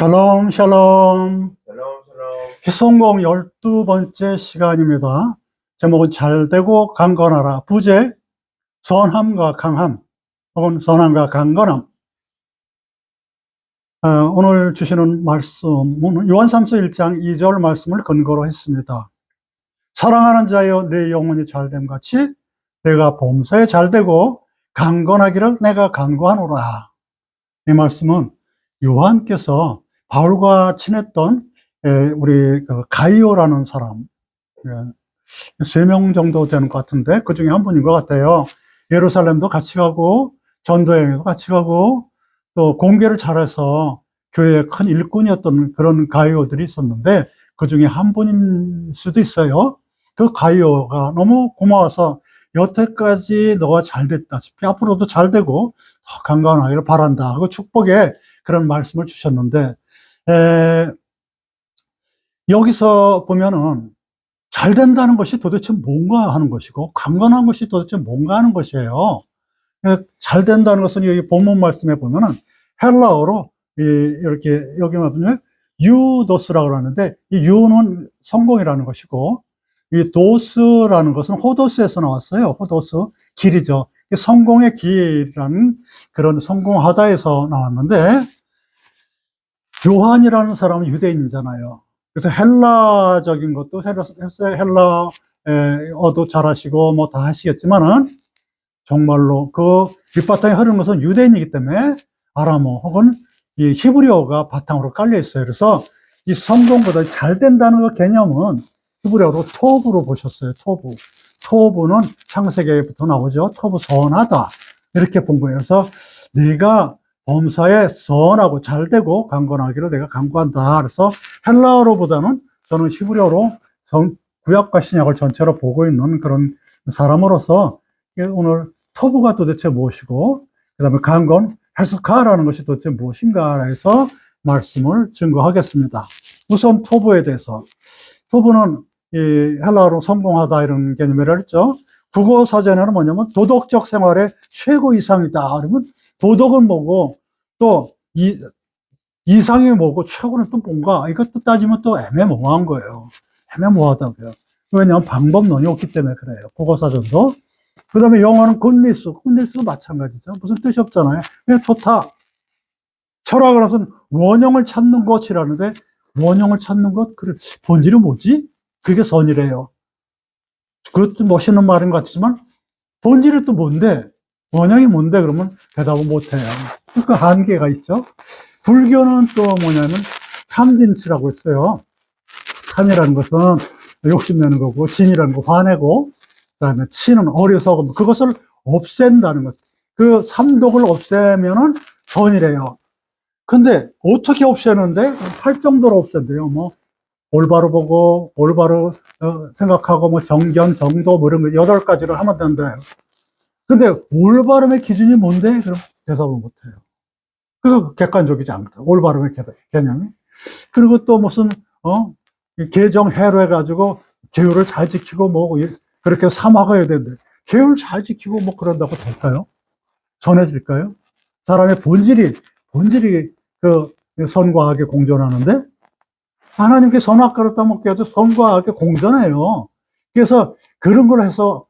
샬롬, 샬롬. 샬롬, 샬롬. 희송공 12번째 시간입니다. 제목은 잘되고 강건하라. 부제, 선함과 강함, 혹은 선함과 강건함. 오늘 주시는 말씀은 요한삼서 1장 2절 말씀을 근거로 했습니다. 사랑하는 자여 내 영혼이 잘됨 같이 내가 범사에 잘되고 강건하기를 내가 간구하노라. 이 말씀은 요한께서 바울과 친했던 우리 가이오라는 사람, 3명 정도 되는 것 같은데 그 중에 한 분인 것 같아요. 예루살렘도 같이 가고 전도여행도 같이 가고 또 공개를 잘해서 교회의 큰 일꾼이었던 그런 가이오들이 있었는데 그 중에 한 분일 수도 있어요. 그 가이오가 너무 고마워서 여태까지 너가 잘 됐다시피 앞으로도 잘 되고 더 강건하기를 바란다 하고 축복의 그런 말씀을 주셨는데, 여기서 보면은 잘 된다는 것이 도대체 뭔가 하는 것이고 강건한 것이 도대체 뭔가 하는 것이에요. 잘 된다는 것은 여기 본문 말씀에 보면은 헬라어로 이렇게 여기 보면 유도스라고 하는데 이 유는 성공이라는 것이고 이 도스라는 것은 호도스에서 나왔어요. 호도스, 길이죠. 성공의 길이라는 그런 성공하다에서 나왔는데 요한이라는 사람은 유대인이잖아요. 그래서 헬라적인 것도 헬라어도 잘하시고 뭐 다 하시겠지만은 정말로 그 밑바탕에 흐르는 것은 유대인이기 때문에 아람어 혹은 이 히브리어가 바탕으로 깔려 있어요. 그래서 이 성공보다 잘 된다는 그 개념은 히브리어로 토브로 보셨어요. 토브. 토브는 창세기부터 나오죠. 토브 선하다. 이렇게 본 거예요. 그래서 내가 범사에 선하고 잘되고 강건하기를 내가 간구한다. 그래서 헬라어로보다는 저는 히브리어로 구약과 신약을 전체로 보고 있는 그런 사람으로서 오늘 토브가 도대체 무엇이고 그 다음에 강건, 헤스카라는 것이 도대체 무엇인가 해서 말씀을 증거하겠습니다. 우선 토브에 대해서. 토브는 이 헬라어로 성공하다 이런 개념이라 했죠. 국어 사전에는 뭐냐면 도덕적 생활의 최고 이상이다. 그러면 도덕은 뭐고 또 이상이 뭐고 최고는 또 뭔가 이것도 따지면 또 애매모호한 거예요. 애매모호하다고요. 왜냐하면 방법론이 없기 때문에 그래요. 국어 사전도. 그 다음에 영어는 굿니스도 마찬가지죠. 무슨 뜻이 없잖아요. 그냥 좋다. 철학을 해서는 원형을 찾는 것이라는데 원형을 찾는 것, 그래 본질이 뭐지? 그게 선이래요. 그것도 멋있는 말인 것 같지만 본질이 또 뭔데? 원형이 뭔데? 그러면 대답을 못해요. 그 한계가 있죠. 불교는 또 뭐냐면 탐진치라고 했어요. 탐이라는 것은 욕심내는 거고, 진이라는 거 화내고, 그 다음에 치는 어리석음, 그것을 없앤다는 것. 그 삼독을 없애면은 선이래요. 근데 어떻게 없애는데? 할 정도로 없앤대요. 뭐 올바로 보고 올바로 생각하고 뭐 정견, 정도 뭐 이런 거 8가지를 하면 된대요. 근데 올바름의 기준이 뭔데? 그럼 대답을 못해요. 그래서 객관적이지 않다. 올바름의 개념이. 그리고 또 무슨 계정회로 해가지고 계율을 잘 지키고 뭐 그렇게 삼아가야 되는데 계율 잘 지키고 뭐 그런다고 될까요? 전해질까요? 사람의 본질이 그 선과 악에 공존하는데 하나님께 선악과를 따먹게 해도 선과 악에 공존해요. 그래서 그런 걸 해서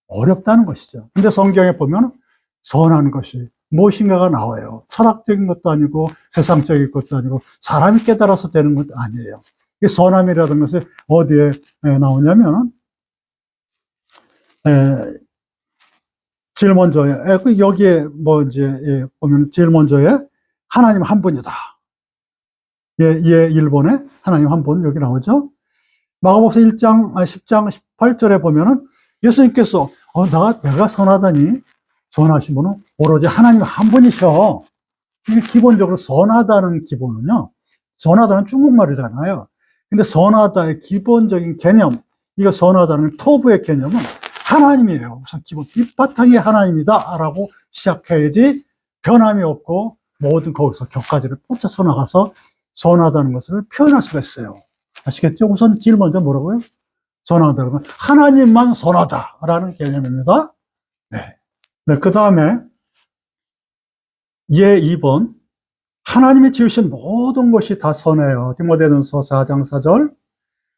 어렵다는 것이죠. 근데 성경에 보면 선한 것이 무엇인가가 나와요. 철학적인 것도 아니고 세상적인 것도 아니고 사람이 깨달아서 되는 것도 아니에요. 이 선함이라는 것이 어디에 나오냐면 제일 먼저에 여기에 뭐 이제 보면 제일 먼저에 하나님 한 분이다. 예, 1번에 하나님 한 분 여기 나오죠. 마가복음 10장 18절에 보면은 예수님께서 내가 선하다니 선하신 분은 오로지 하나님 한 분이셔. 이게 기본적으로 선하다는 기본은요. 선하다는 중국말이잖아요. 근데 선하다의 기본적인 개념, 이거 선하다는 토부의 개념은 하나님이에요. 우선 기본 밑바탕이 하나님이다 라고 시작해야지 변함이 없고 모든 거기서 격가지를 뻗쳐서 나가서 선하다는 것을 표현할 수가 있어요. 아시겠죠? 우선 제일 먼저 뭐라고요? 선하다 그러면 하나님만 선하다라는 개념입니다. 네. 그 다음에 2번 하나님이 지으신 모든 것이 다 선해요. 디모데전서 4장 4절.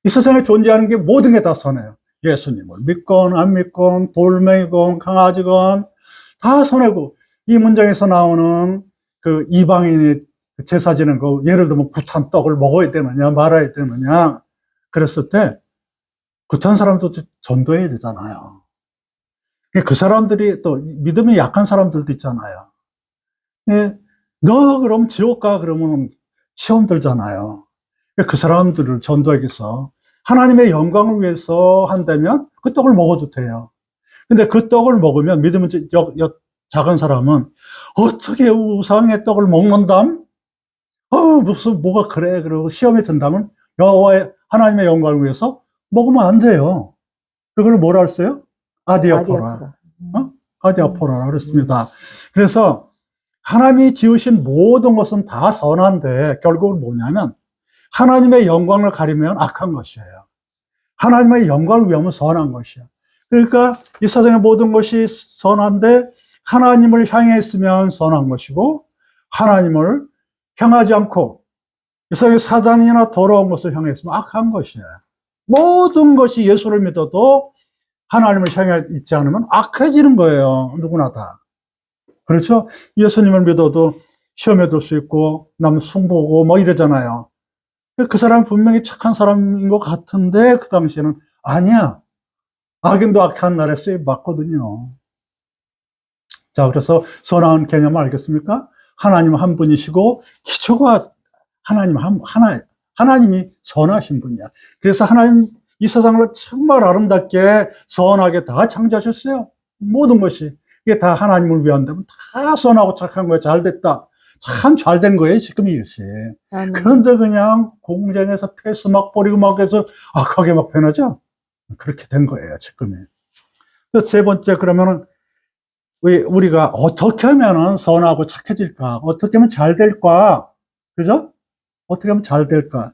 이 세상에 존재하는 게 모든 게 다 선해요. 예수님을 믿건 안 믿건 돌멩이건 강아지건 다 선하고, 이 문장에서 나오는 그 이방인이 제사 지는 거, 예를 들면 구찬 떡을 먹어야 되느냐 말아야 되느냐 그랬을 때 구찬 사람들도 전도해야 되잖아요. 그 사람들이 또 믿음이 약한 사람들도 있잖아요. 예, 너 그럼 지옥 가 그러면 시험 들잖아요. 그 사람들을 전도하기 위해서 하나님의 영광을 위해서 한다면 그 떡을 먹어도 돼요. 근데 그 떡을 먹으면 믿음은 작은 사람은 어떻게 우상의 떡을 먹는담? 무슨 뭐가 그래? 그러고 시험에 든다면 여호와의 하나님의 영광을 위해서 먹으면 안 돼요. 그걸 뭐라 했어요? 아디아포라. 아디아포라라 그랬습니다. 그래서 하나님이 지으신 모든 것은 다 선한데 결국은 뭐냐면 하나님의 영광을 가리면 악한 것이에요. 하나님의 영광을 위하면 선한 것이에요. 그러니까 이 세상의 모든 것이 선한데 하나님을 향해 있으면 선한 것이고, 하나님을 향하지 않고 이 세상의 사단이나 더러운 것을 향해 있으면 악한 것이에요. 모든 것이 예수를 믿어도 하나님을 향해 있지 않으면 악해지는 거예요. 누구나 다. 그렇죠? 예수님을 믿어도 시험에 들 수 있고 남 승부고 뭐 이러잖아요. 그 사람은 분명히 착한 사람인 것 같은데 그 당시에는 아니야. 악인도 악한 날에 쓰임 받거든요. 자, 그래서 선한 개념을 알겠습니까? 하나님 한 분이시고 기초가 하나님이 선하신 분이야. 그래서 하나님 이 세상을 정말 아름답게 선하게 다 창조하셨어요. 모든 것이. 이게 다 하나님을 위한다면 다 선하고 착한 거예요. 잘 됐다. 참 잘 된 거예요, 지금 이것이. 그런데 그냥 공장에서 패스 막 버리고 막 해서 악하게 막 변하죠? 그렇게 된 거예요, 지금이. 세 번째, 그러면은, 우리가 어떻게 하면은 선하고 착해질까? 어떻게 하면 잘 될까? 그죠? 어떻게 하면 잘 될까?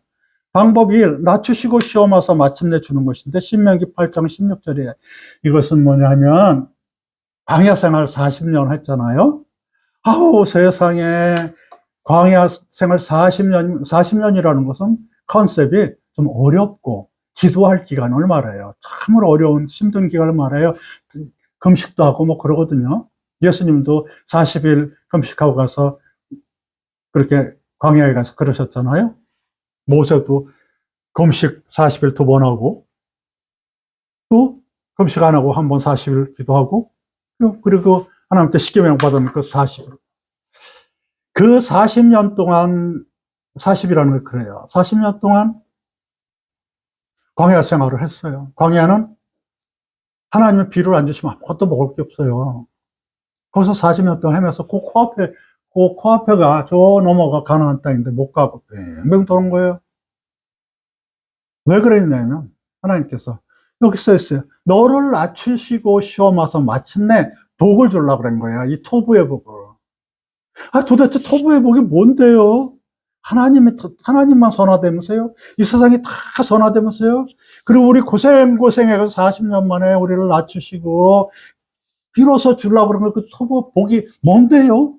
방법 1, 낮추시고 시험 와서 마침내 주는 것인데, 신명기 8장 16절에 이것은 뭐냐면, 광야 생활 40년 했잖아요? 아우, 세상에, 광야 생활 40년이라는 것은 컨셉이 좀 어렵고, 기도할 기간을 말해요. 참으로 어려운, 힘든 기간을 말해요. 금식도 하고 뭐 그러거든요. 예수님도 40일 금식하고 가서 그렇게 광야에 가서 그러셨잖아요. 모세도 금식 40일 2번 하고, 또 금식 안 하고 한 번 40일 기도하고, 그리고 하나님께 십계명 받으면 그 40일. 그 40년 동안, 40이라는 걸 그래요. 40년 동안 광야 생활을 했어요. 광야는 하나님의 비를 안 주시면 아무것도 먹을 게 없어요. 거기서 40년 동안 헤매서 그 코앞에가 저 넘어가 가나안 땅인데 못 가고 뱅뱅 도는 거예요. 왜 그랬냐면 하나님께서 여기 써 있어요. 너를 낮추시고 시험 와서 마침내 복을 주려고 그런 거야. 이 토부의 복을. 도대체 토부의 복이 뭔데요? 하나님만 선화되면서요? 이 세상이 다 선화되면서요? 그리고 우리 고생해서 40년 만에 우리를 낮추시고, 비로소 주려고 그런 거, 그 토부 복이 뭔데요?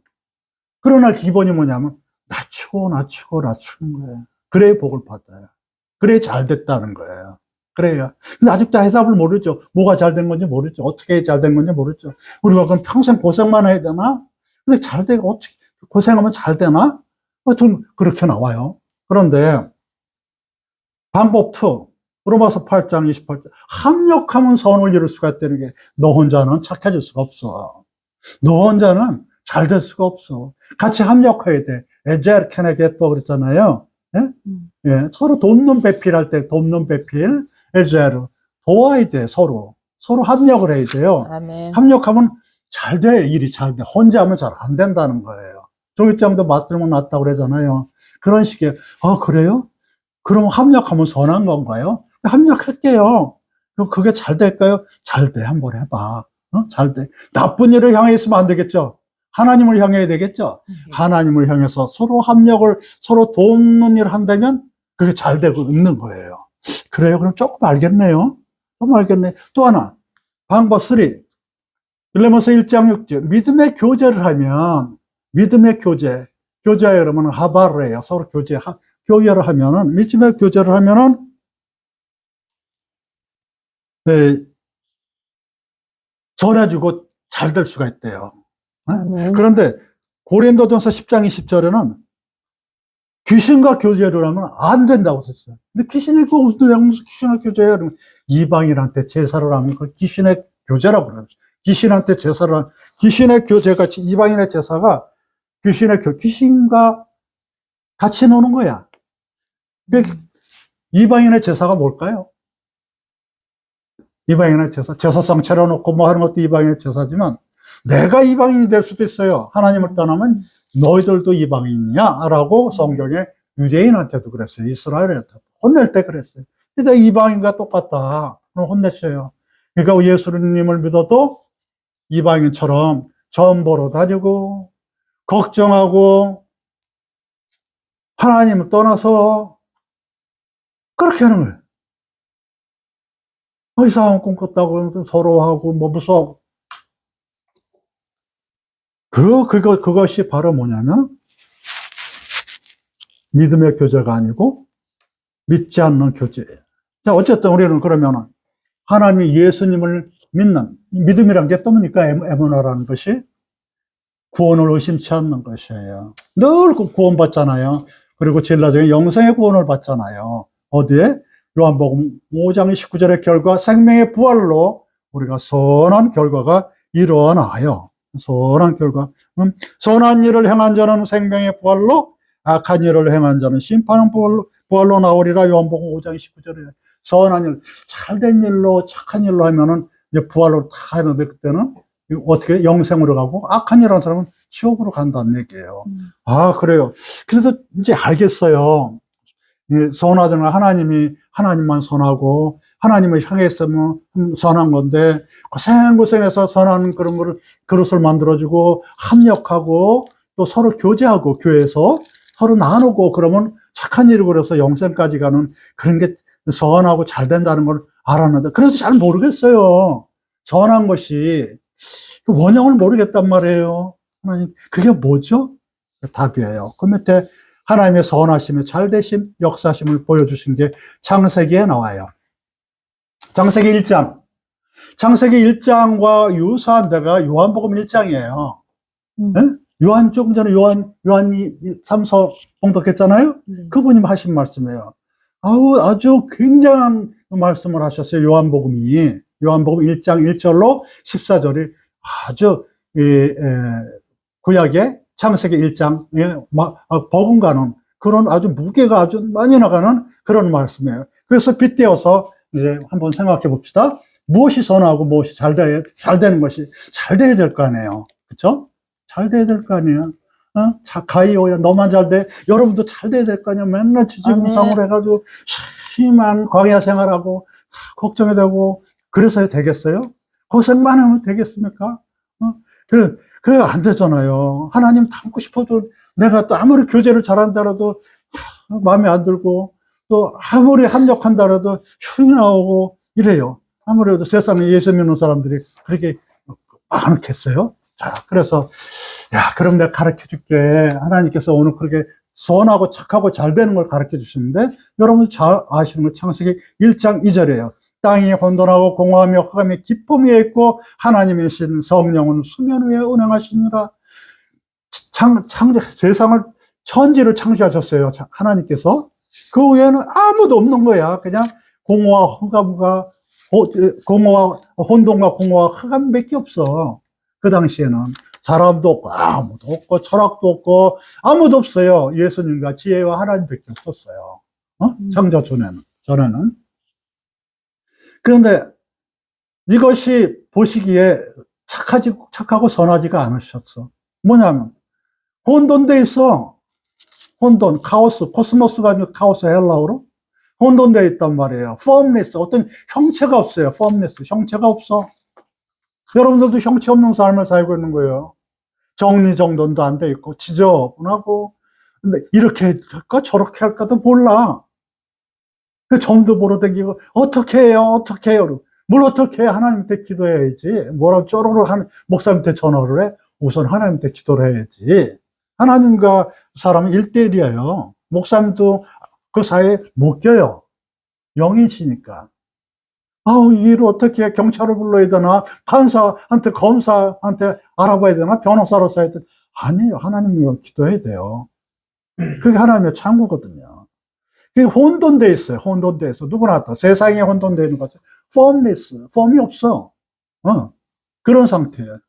그러나 기본이 뭐냐면, 낮추는 거예요. 그래야 복을 받아요. 그래야 잘 됐다는 거예요. 그래요. 근데 아직도 해답을 모르죠. 뭐가 잘 된 건지 모르죠. 어떻게 잘 된 건지 모르죠. 우리가 그럼 평생 고생만 해야 되나? 근데 잘 되고, 어떻게, 고생하면 잘 되나? 하여튼, 그렇게 나와요. 그런데, 방법 2, 로마서 8장 28절. 합력하면 선을 이룰 수가 있다는 게, 너 혼자는 착해질 수가 없어. 너 혼자는 잘 될 수가 없어. 같이 합력해야 돼. 에젤 케네겟도 그랬잖아요. 예? 예, 서로 돕는 배필할 때 돕는 배필, 에젤. 도와야 돼, 서로. 서로 합력을 해야 돼요. 아멘. 합력하면 잘 돼, 일이 잘 돼. 혼자 하면 잘 안 된다는 거예요. 종이장도 맞들면 낫다고 그러잖아요. 그런 식의, 그래요? 그럼 합력하면 선한 건가요? 합력할게요. 그게 잘 될까요? 잘 돼. 한번 해봐. 잘 돼. 나쁜 일을 향해 있으면 안 되겠죠? 하나님을 향해야 되겠죠? 하나님을 향해서 서로 합력을, 서로 돕는 일을 한다면 그게 잘 되고 있는 거예요. 그래요? 그럼 조금 알겠네요. 좀 알겠네. 또 하나. 방법 3. 빌레몬서 1장 6절. 믿음의 교제를 하면, 믿음의 교제. 교제해 그러면 하바를 해요. 서로 교제를 하면은, 믿음의 교제를 하면은, 예, 전해주고 잘 될 수가 있대요. 아멘. 그런데 고린도전서 10장 20절에는 귀신과 교제를 하면 안 된다고 했어요. 근데 귀신이 무슨 귀신과 교제해요? 그러면 이방인한테 제사를 하는 걸 귀신의 교제라고 그래요. 귀신한테 제사를 하는, 귀신의 교제가, 이방인의 제사가 귀신과 같이 노는 거야. 이방인의 제사가 뭘까요? 이방인의 제사상 차려놓고 뭐 하는 것도 이방인의 제사지만, 내가 이방인이 될 수도 있어요. 하나님을 떠나면 너희들도 이방인이야 라고 성경에 유대인한테도 그랬어요. 이스라엘한테도 혼낼 때 그랬어요. 근데 이방인과 똑같다. 혼냈어요. 그러니까 예수님을 믿어도 이방인처럼 점 보러 다니고 걱정하고 하나님을 떠나서 그렇게 하는 거예요. 이상한 꿈 꿨다고 서러워하고 뭐 무서워. 그것이 바로 뭐냐면 믿음의 교제가 아니고 믿지 않는 교제예요. 자, 어쨌든 우리는 그러면은 하나님이 예수님을 믿는 믿음이란 게 또 뭡니까? 에모나라는 것이 구원을 의심치 않는 것이에요. 늘 구원받잖아요. 그리고 제일 나중에 영생의 구원을 받잖아요. 어디에? 요한복음 5장 19절의 결과 생명의 부활로 우리가 선한 결과가 일어나요. 선한 결과. 선한 일을 행한 자는 생명의 부활로, 악한 일을 행한 자는 심판의 부활로 나오리라. 요한복음 5장 19절에 선한 일, 잘된 일로 착한 일로 하면은 이제 부활로 다 하는데 그때는 어떻게 영생으로 가고 악한 일을 하는 사람은 지옥으로 간다는 얘기예요. 아, 그래요. 그래서 이제 알겠어요. 선하든 하나님만 선하고 하나님을 향했으면 선한 건데 고생해서 선한 그런 그릇을 만들어주고 합력하고 또 서로 교제하고 교회에서 서로 나누고 그러면 착한 일이고 그래서 영생까지 가는 그런 게 선하고 잘 된다는 걸 알았는데 그래도 잘 모르겠어요. 선한 것이 원형을 모르겠단 말이에요. 하나님, 그게 뭐죠? 답이에요. 그 밑에 하나님의 선하심의 잘되심, 역사심을 보여주신 게 창세기에 나와요. 창세기 1장. 창세기 1장과 유사한 데가 요한복음 1장이에요. 네? 요한 조금 전에 요한이 3서 봉독했잖아요? 그분이 하신 말씀이에요. 아주 굉장한 말씀을 하셨어요. 요한복음 1장 1절로 14절이 아주, 구약의 창세기 1장에 버금가는 그런 아주 무게가 아주 많이 나가는 그런 말씀이에요. 그래서 빗대어서 이제 한번 생각해 봅시다. 무엇이 선하고 무엇이 잘 되는 것이 잘 돼야 될 거 아니에요. 그쵸? 잘 돼야 될 거 아니에요. 가이오야, 너만 잘 돼. 여러분도 잘 돼야 될 거 아니에요. 맨날 지지공상을 해가지고 심한 광야 생활하고 걱정이 되고 그래서 되겠어요? 고생만 하면 되겠습니까? 그래, 안 되잖아요. 하나님 닮고 싶어도 내가 또 아무리 교제를 잘한다라도 마음에 안 들고 또 아무리 합력한다라도 흉이 나오고 이래요. 아무래도 세상에 예수 믿는 사람들이 그렇게 많겠어요? 자, 그래서, 그럼 내가 가르쳐 줄게. 하나님께서 오늘 그렇게 선하고 착하고 잘 되는 걸 가르쳐 주시는데, 여러분 잘 아시는 거 창세기 1장 2절이에요. 땅이 혼돈하고 공허하며 흑암이 기쁨이 있고 하나님의 신 성령은 수면 위에 운행하시니라. 세상을 천지를 창조하셨어요. 하나님께서. 그 위에는 아무도 없는 거야. 그냥 혼돈과 공허와 흑암밖에 없어. 그 당시에는 사람도 없고 아무도 없고 철학도 없고 아무도 없어요. 예수님과 지혜와 하나님밖에 없었어요. 창조 전에는. 그런데 이것이 보시기에 착하고 선하지가 않으셨어. 뭐냐면, 혼돈돼 있어. 혼돈, 카오스, 코스모스가 아니고 카오스 헬라어로. 혼돈돼 있단 말이에요. formless, 어떤 형체가 없어요. formless, 형체가 없어. 여러분들도 형체 없는 삶을 살고 있는 거예요. 정리정돈도 안 돼 있고, 지저분하고. 근데 이렇게 할까, 저렇게 할까도 몰라. 점도 보러 다니고 어떻게 해요? 뭘 어떻게 해? 하나님한테 기도해야지. 뭐라고 쪼르르 목사님한테 전화를 해? 우선 하나님한테 기도를 해야지. 하나님과 사람은 1대1이에요. 목사님도 그 사이에 못 껴요. 영이시니까. 아우, 이 일을 어떻게 경찰을 불러야 되나? 판사한테, 검사한테 알아봐야 되나? 변호사로서 해야 되나? 아니에요. 하나님을 기도해야 돼요. 그게 하나님의 창구거든요. 그게 혼돈돼 있어요. 혼돈돼 있어. 누구나 다. 세상에 혼돈돼 있는 거죠. formless. 폼이 없어. 그런 상태예요.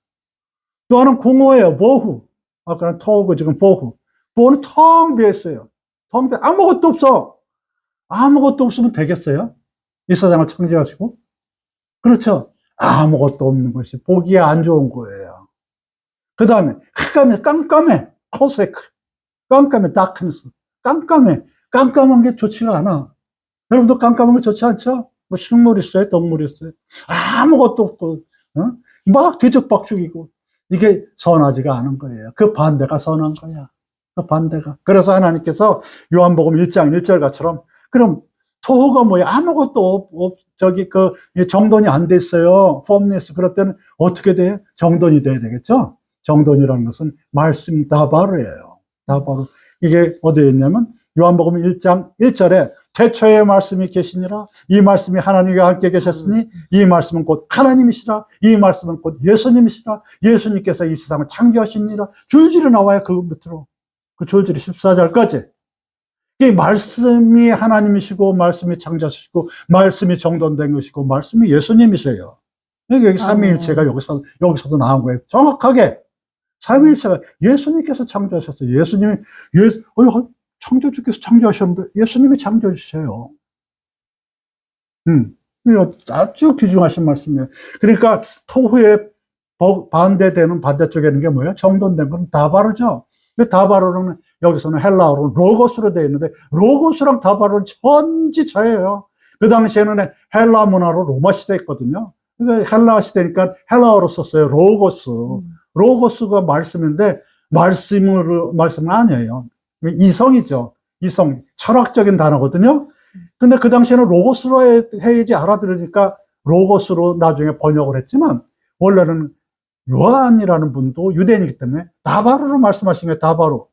또 하나는 공허해요. 보후. 아까는 토고, 지금 보후. 보후는 텅 비어있어요. 텅 비어, 아무것도 없어. 아무것도 없으면 되겠어요? 이 세상을 창조하시고? 그렇죠. 아무것도 없는 것이 보기에 안 좋은 거예요. 그 다음에, 깜깜해. 코세크. 깜깜해. 다크니스. 깜깜해. 깜깜한 게 좋지가 않아. 여러분도 깜깜한 게 좋지 않죠? 뭐 식물 있어요? 동물 있어요? 아무것도 없고, 막 뒤죽박죽이고. 이게 선하지가 않은 거예요. 그 반대가 선한 거야. 그 반대가. 그래서 하나님께서 요한복음 1장 1절가처럼, 그럼 토후가 뭐야? 아무것도 정돈이 안 됐어요. 폼니스. 그럴 때는 어떻게 돼요? 정돈이 돼야 되겠죠? 정돈이라는 것은 말씀 다바르예요. 다바르. 이게 어디에 있냐면, 요한복음 1장 1절에 태초에 말씀이 계시니라. 이 말씀이 하나님과 함께 계셨으니 이 말씀은 곧 하나님이시라. 이 말씀은 곧 예수님이시라. 예수님께서 이 세상을 창조하시니라. 줄줄이 나와요. 그 밑으로. 그 줄줄이 14절까지. 이 말씀이 하나님이시고 말씀이 창조하시고 말씀이 정돈된 것이고 말씀이 예수님이세요. 여기 삼위일체가 여기서도 나온 거예요. 정확하게 삼위일체가 예수님께서 창조하셨어요. 예수님이 창조주께서 창조하셨는데 예수님이 창조해 주세요. 아주 귀중하신 말씀이에요. 그러니까 토후에 반대되는 반대쪽에 있는 게 뭐예요? 정돈된 건 다바르죠. 다바르는 여기서는 헬라어로 로고스로 되어 있는데 로고스랑 다바르는 천지차예요. 그 당시에는 헬라 문화로 로마 시대였거든요. 그러니까 헬라 시대니까 헬라어로 썼어요. 로고스. 로고스가 말씀인데 말씀은 아니에요. 이성이죠. 이성. 철학적인 단어거든요. 근데 그 당시에는 로고스로 해야지 알아들으니까 로고스로 나중에 번역을 했지만 원래는 요한이라는 분도 유대인이기 때문에 다바로로 말씀하신 거예요. 다바로.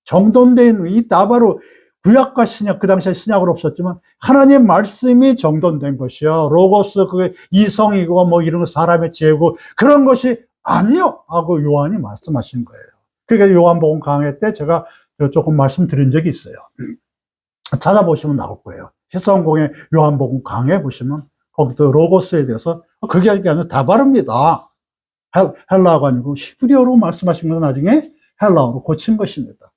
정돈된 이 다바로 구약과 신약, 그 당시에 신약은 없었지만 하나님 말씀이 정돈된 것이요. 로고스 그게 이성이고 뭐 이런 거 사람의 지혜고 그런 것이 아니요 하고 요한이 말씀하신 거예요. 그러니까 요한복음 강해 때 제가 조금 말씀드린 적이 있어요. 찾아보시면 나올 거예요. 시성공의 요한복음 강해 보시면 거기도 로고스에 대해서 그게 아니라 다바릅니다. 헬라어가 아니고 히브리어로 말씀하신 건 나중에 헬라어로 고친 것입니다.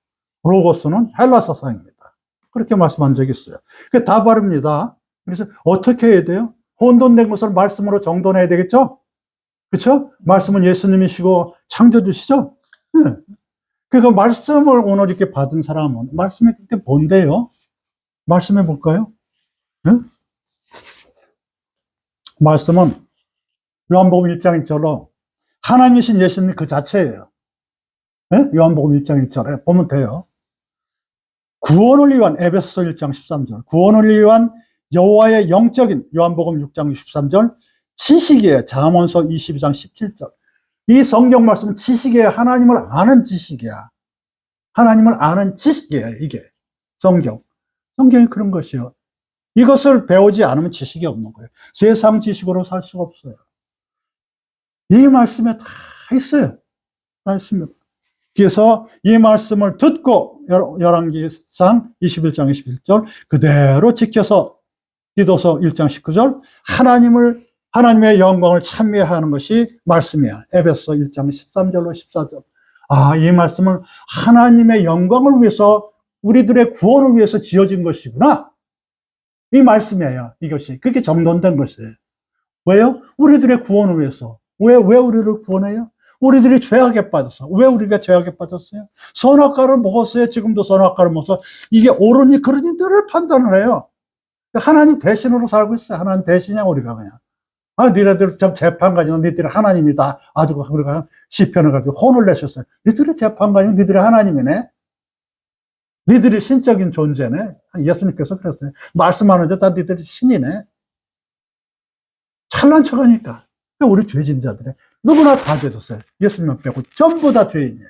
로고스는 헬라 사상입니다. 그렇게 말씀한 적이 있어요. 그게 다바릅니다. 그래서 어떻게 해야 돼요? 혼돈된 것을 말씀으로 정돈해야 되겠죠? 그렇죠? 말씀은 예수님이시고 창조주시죠? 네. 그러니까 말씀을 오늘 이렇게 받은 사람은 말씀이 그때 뭔데요? 말씀해 볼까요? 네? 말씀은 요한복음 1장 1절로 하나님이신 예수님 그 자체예요. 네? 요한복음 1장 1절에 보면 돼요. 구원을 위한 에베소서 1장 13절 구원을 위한 여호와의 영적인 요한복음 6장 63절 지식이에요. 잠언서 22장 17절 이 성경 말씀은 지식이에요. 하나님을 아는 지식이야. 하나님을 아는 지식이에요. 이게 성경이 그런 것이요. 이것을 배우지 않으면 지식이 없는 거예요. 세상 지식으로 살 수가 없어요. 이 말씀에 다 있어요. 다 있습니다. 그래서 이 말씀을 듣고 열왕기상 21장 21절 그대로 지켜서 디도서 1장 19절 하나님의 영광을 찬미하는 것이 말씀이야. 에베소 1장 13절로 14절. 이 말씀은 하나님의 영광을 위해서 우리들의 구원을 위해서 지어진 것이구나. 이 말씀이에요. 이것이. 그게 정돈된 것이에요. 왜요? 우리들의 구원을 위해서. 왜 우리를 구원해요? 우리들이 죄악에 빠졌어. 왜 우리가 죄악에 빠졌어요? 선악과를 먹었어요. 지금도 선악과를 먹어서 이게 옳으니 그러니 늘 판단을 해요. 하나님 대신으로 살고 있어요. 하나님 대신이야 우리가 그냥. 니네들 참 재판관이야. 니들이 하나님이다. 아주 우리가 시편을 가지고 혼을 내셨어요. 니들이 재판관이면 니들이 하나님이네. 니들이 신적인 존재네. 예수님께서 그랬어요. 말씀하는데 다 니들이 신이네. 잘난 척하니까. 우리 죄진 자들이 누구나 다 죄졌어요. 예수님 빼고 전부 다 죄인이에요.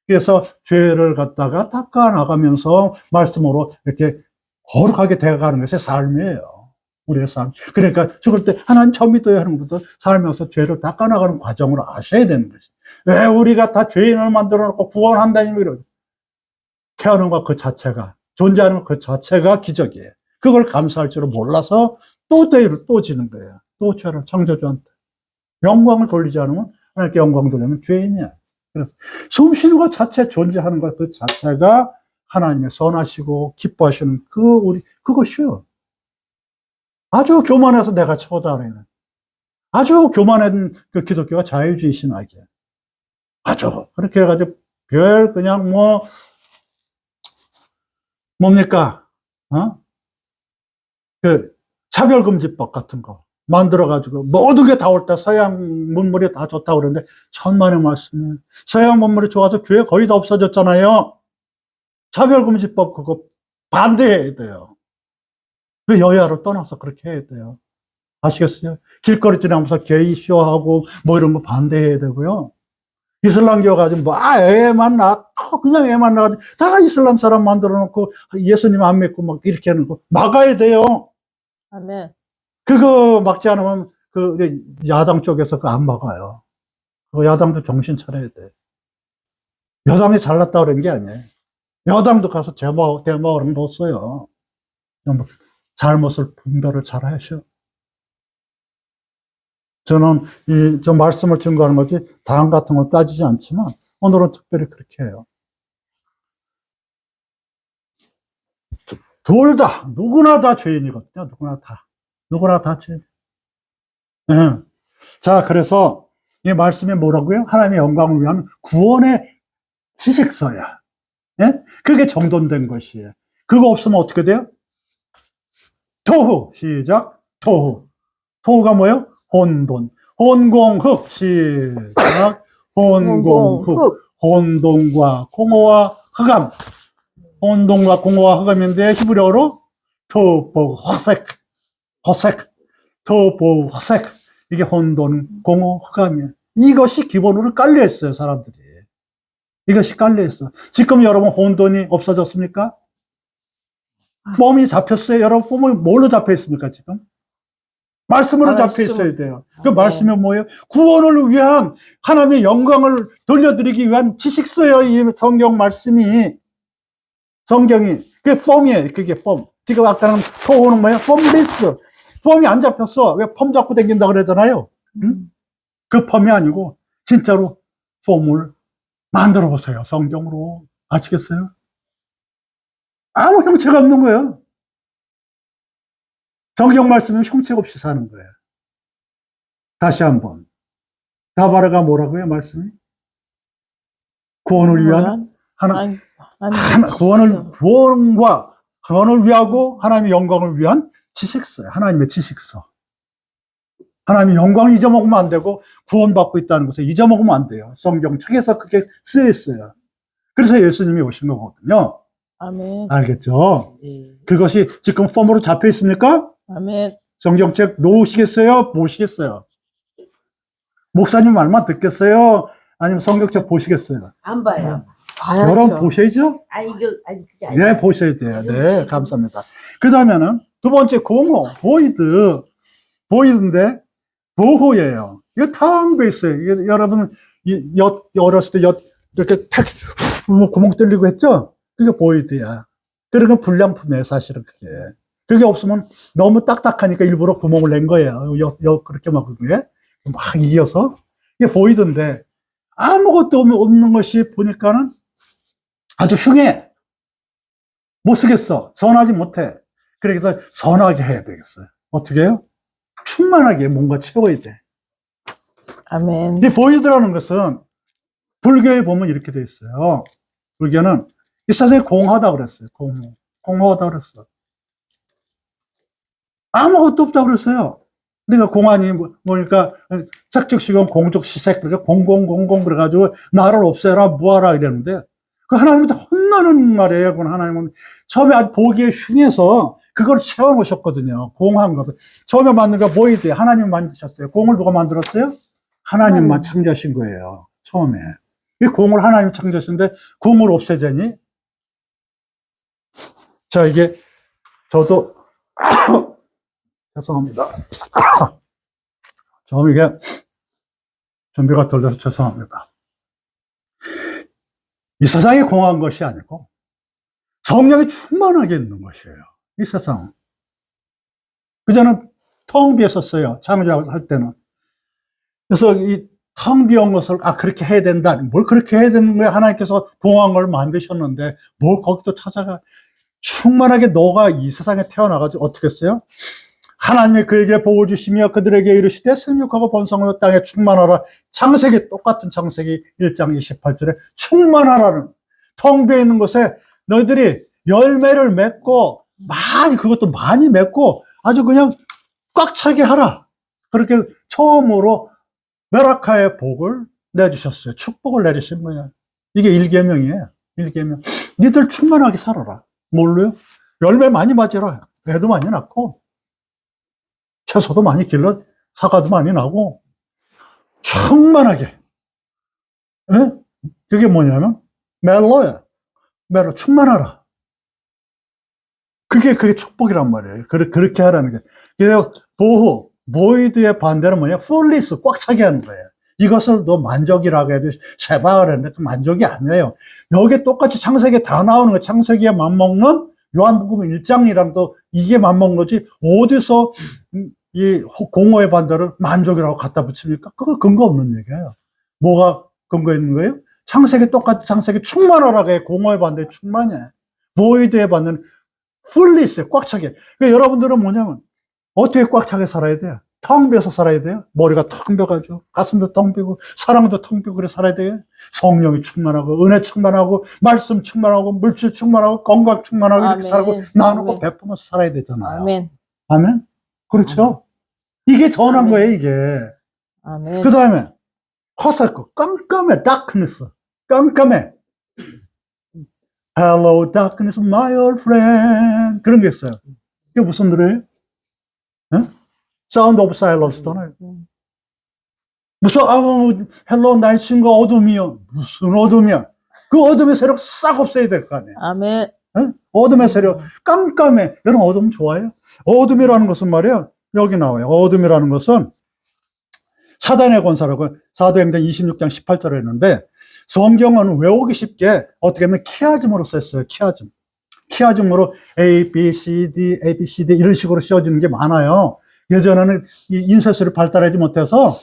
그래서 죄를 갖다가 닦아 나가면서 말씀으로 이렇게 거룩하게 되어가는 것이 삶이에요. 우리의 삶. 그러니까 죽을 때 하나님 처음 믿어야 하는 것도 살면서 죄를 닦아 나가는 과정을 아셔야 되는 것이. 왜 우리가 다 죄인을 만들어 놓고 구원한다니 이러죠. 태어난 것 그 자체가, 존재하는 것 그 자체가 기적이에요. 그걸 감사할 줄을 몰라서 또 죄를 또 지는 거예요. 또 죄를 창조주한테. 영광을 돌리지 않으면, 하나님께 영광 돌리면 죄인이야. 그래서 숨 쉬는 것 자체, 존재하는 것 그 자체가 하나님의 선하시고 기뻐하시는 그것이요. 아주 교만해서 내가 최고다. 아주 교만한 그 기독교가 자유주의 신학이에요. 아주. 그렇게 해가지고 그냥 뭡니까? 차별금지법 같은 거 만들어가지고 모든 게 다 옳다. 서양 문물이 다 좋다고 그러는데 천만의 말씀이에요. 서양 문물이 좋아서 교회 거의 다 없어졌잖아요. 차별금지법 그거 반대해야 돼요. 그 여야를 떠나서 그렇게 해야 돼요. 아시겠어요? 길거리 지나면서 게이 쇼하고 이런 거 반대해야 되고요. 이슬람교 가지고 애만 그냥 애만 나가지고 다 이슬람 사람 만들어 놓고 예수님 안 믿고 이렇게 하는 거 막아야 돼요. 아멘. 그거 막지 않으면 야당 쪽에서 그거 안 막아요. 그 야당도 정신 차려야 돼. 여당이 잘났다 그런 게 아니에요. 여당도 가서 대마을 넣었어요. 잘못을 분별을 잘 하셔. 저는 저 말씀을 증거하는 거지, 당 같은 건 따지지 않지만, 오늘은 특별히 그렇게 해요. 둘 다, 누구나 다 죄인이거든요. 누구나 다 죄인. 네. 자, 그래서 이 말씀이 뭐라고요? 하나님의 영광을 위한 구원의 지식서야. 예? 그게 정돈된 것이에요. 그거 없으면 어떻게 돼요? 토후. 시작. 토후. 토후가 뭐예요? 혼돈. 혼공흑. 시작. 혼공흑. 혼돈과 공허와 흑암. 혼돈과 공허와 흑암인데 히브리어로 토보 호색. 토보 호색. 이게 혼돈, 공허, 흑암이에요. 이것이 기본으로 깔려 있어요, 사람들이. 이것이 깔려 있어. 지금 여러분 혼돈이 없어졌습니까? 폼이 잡혔어요. 여러분 폼이 뭘로 잡혀 있습니까, 지금? 말씀으로 잡혀 있어야 돼요. 그 말씀이 뭐예요? 구원을 위한 하나님의 영광을 돌려드리기 위한 지식서예요, 이 성경 말씀이. 성경이. 그게 폼이에요. 그게 폼. 지금 아까는 토호는 뭐예요? 폼리스. 폼이 안 잡혔어. 왜 폼 잡고 다닌다 그러잖아요. 응? 그 폼이 아니고 진짜로 폼을 만들어 보세요. 성경으로. 아시겠어요? 아무 형체가 없는 거예요. 성경 말씀은 형체 없이 사는 거예요. 다시 한번. 다바르가 뭐라고요, 말씀이? 구원을 위한 구원을 위하고 하나님의 영광을 위한 지식서예요. 하나님의 지식서. 하나님의 영광을 잊어먹으면 안 되고 구원받고 있다는 것을 잊어먹으면 안 돼요. 성경 책에서 그렇게 쓰여 있어요. 그래서 예수님이 오신 거거든요. 아멘. 알겠죠? 그것이 지금 폼으로 잡혀 있습니까? 아멘. 성경책 놓으시겠어요? 보시겠어요? 목사님 말만 듣겠어요? 아니면 성경책 보시겠어요? 안 봐요. 봐야죠. 여러분 보셔야죠? 그게 아니라. 네, 보셔야 돼요. 네, 감사합니다. 그 다음에는 두 번째 공호, 보이드인데 보호예요. 이거 탕 있어요. 여러분, 어렸을 때 이렇게 탁 구멍 뚫리고 했죠? 그게 보이드야. 그러니까 불량품이에요, 사실은 그게. 그게 없으면 너무 딱딱하니까 일부러 구멍을 낸 거예요. 그렇게 막 이어서. 이게 보이드인데 아무것도 없는 것이 보니까는 아주 흉해. 못 쓰겠어. 선하지 못해. 그래서 선하게 해야 되겠어요. 어떻게 해요? 충만하게 뭔가 채워야 돼. 아멘. 이 보이드라는 것은 불교에 보면 이렇게 돼 있어요. 불교는 이 세상에 공하다 그랬어요. 공허하다 그랬어요. 아무것도 없다 그랬어요. 그러니까 공안이 뭐니까 색즉시공 공족시색 공공공공 그래가지고 나를 없애라 무하라 이랬는데 그 하나님한테 혼나는 말이에요. 그 하나님은 처음에 아주 보기에 흉해서 그걸 채워놓으셨거든요. 공한 것을. 처음에 만든 거 보이드 하나님 만드셨어요. 공을 누가 만들었어요? 하나님만 창조하신 거예요. 처음에. 이 공을 하나님이 창조하셨는데 공을 없애자니? 자, 이게 저도 죄송합니다. 좀 이게 준비가 덜 돼서 죄송합니다. 이 세상이 공한 것이 아니고 성령이 충만하게 있는 것이에요. 이 세상은. 그전엔 텅 비었었어요. 창조할 때는. 그래서 이 텅 비운 것을 그렇게 해야 된다. 뭘 그렇게 해야 되는 거야? 하나님께서 공한 걸 만드셨는데 뭘 거기 또 찾아가. 충만하게 너가 이 세상에 태어나가지고 어떻게 했어요? 하나님이 그에게 복을 주시며 그들에게 이르시되 생육하고 번성하여 땅에 충만하라. 창세기, 똑같은 창세기 1장 28절에 충만하라는, 텅 비어 있는 곳에 너희들이 열매를 맺고 그것도 많이 맺고 아주 그냥 꽉 차게 하라. 그렇게 처음으로 메라카의 복을 내주셨어요. 축복을 내주신 거예요. 이게 1계명이에요. 1계명. 니들 충만하게 살아라. 뭘로요? 열매 많이 맞으라. 애도 많이 낳고 채소도 많이 길러, 사과도 많이 나고 충만하게. 에? 그게 뭐냐면 멜로야. 멜로, 충만하라. 그게 축복이란 말이에요. 그렇게 하라는 게. 그래서 보이드의 반대는 뭐냐? 풀리스, 꽉 차게 하는 거예요. 이것을 너 만족이라고 해도 쉐바를 했는데 그 만족이 아니에요. 여기 똑같이 창세기에 다 나오는 거예요. 창세기에 맞먹는 요한복음 1장이랑 또 이게 맞먹는 거지. 어디서 이 공허의 반대를 만족이라고 갖다 붙입니까? 그거 근거 없는 얘기예요. 뭐가 근거 있는 거예요? 창세기 똑같이 창세기 충만하라고 해. 공허의 반대에 충만해. 보이드의 반대는 풀리스에 꽉 차게. 그러니까 여러분들은 뭐냐면 어떻게 꽉 차게 살아야 돼요? 텅 비어서 살아야 돼요? 머리가 텅 비어가지고 가슴도 텅 비고 사랑도 텅 비고 그래 살아야 돼요? 성령이 충만하고 은혜 충만하고 말씀 충만하고 물질 충만하고 건강 충만하고 이렇게 살고 나누고 베푸면서 살아야 되잖아요. 아멘. 아멘? 그렇죠? 이게 전한 거예요, 이게. 아멘. 그 다음에 화살코 깜깜해. darkness. 깜깜해. Hello darkness my old friend. 그런 게 있어요. 이게 무슨 노래예요? 사운드 오브 사일런스잖아요. 무슨 헬로 나의 친구 어둠이요. 무슨 어둠이야? 그 어둠의 세력 싹 없애야 될 거 아니에요. 아멘. 어둠의 세력 깜깜해. 여러분 어둠 좋아해요? 어둠이라는 것은 말이에요. 여기 나와요. 어둠이라는 것은 사단의 권세라고 사도행전 26장 18절에 있는데 성경은 외우기 쉽게 어떻게 하면 키아즘으로 썼어요. 키아즘으로 A, B, C, D, A, B, C, D 이런 식으로 씌워지는 게 많아요. 예전에는 이 인쇄술을 발달하지 못해서